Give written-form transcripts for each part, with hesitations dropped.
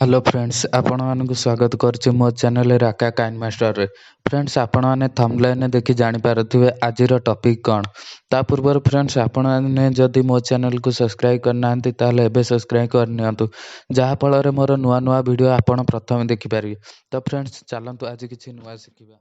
Hello friends आपण मानक स्वागत करुच्ची मो चैनल राका काइन मास्टर रे। फ्रेंड्स आपण मैंने थंबनेल देखि जानी पारुथिबे आजिर टॉपिक कौन। ता पूर्व फ्रेंड्स आपण मैंने जदि मो चैनल को सब्सक्राइब करना ताहले एबे सब्सक्राइब करनियंतु जहा फल रे मोर नुआ नुआ वीडियो आपण प्रथम देखि पारिबे। तो फ्रेंड्स चलंतु आज किछि नुआ सिखिबा।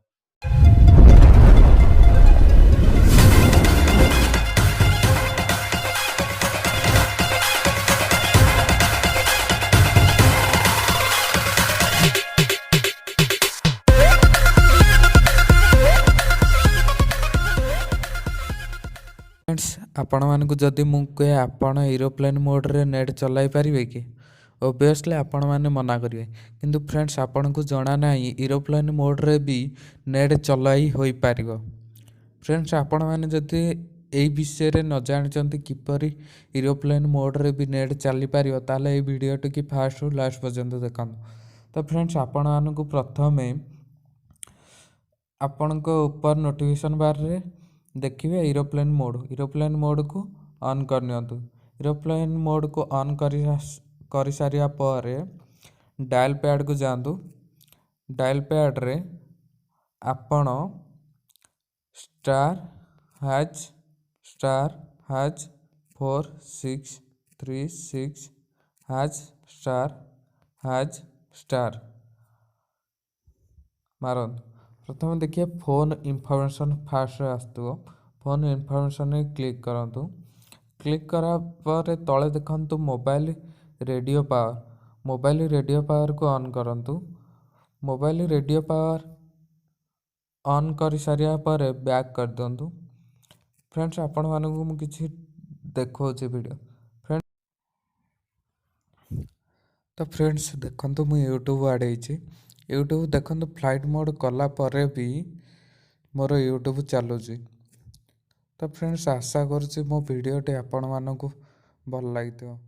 फ्रेंड्स आपण मानक जदि मु कहे आपण एरोप्लेन मोड रे नेट चलाई पारिबे कि ओबियसली आपण माने मना करिवे। किंतु फ्रेंड्स आपण को जणा नाही एरोप्लेन मोड रे भी नेट चलाई होई पारिबो। फ्रेंड्स आपण माने जदि एई विषय रे न जानचंती किपरि एरोप्लेन मोड रे भी नेट चली पारिबो ताले एई वीडियो टी फास्ट रु लास्ट पर्यंत देखन। तो फ्रेंड्स आपण मानक प्रथमे आपण को ऊपर नोटिफिकेशन बार रे देखिए एरोप्लेन मोड को ऑन करनियंतु। एरोप्लेन मोड को ऑन करि सारिया पर डायल पैड को जांतु। डायल पैड रे आपण *#4636#* मारन। प्रथम देखिए फोन इनफॉरमेशन फास्ट आसो। फोन इनफॉरमेशन क्लिक करंतु। क्लिक करा पर तले देखंतु मोबाइल रेडियो पावर को ऑन करंतु। मोबाइल रेडियो पावर ऑन कर सारिया पर बैक कर दिंतु। फ्रेंड्स आपण मानकु मु किछि देखौछि वीडियो। तो फ्रेंड्स देखंतु मु यूट्यूब आड़ेछि। यूट्यूब देखंतु फ्लाइट मोड कला परे भी मोर यूट्यूब चलुची। तो फ्रेंड्स आशा करुच्ची मो वीडियो टी आपण मानकु भल लागिथिबो।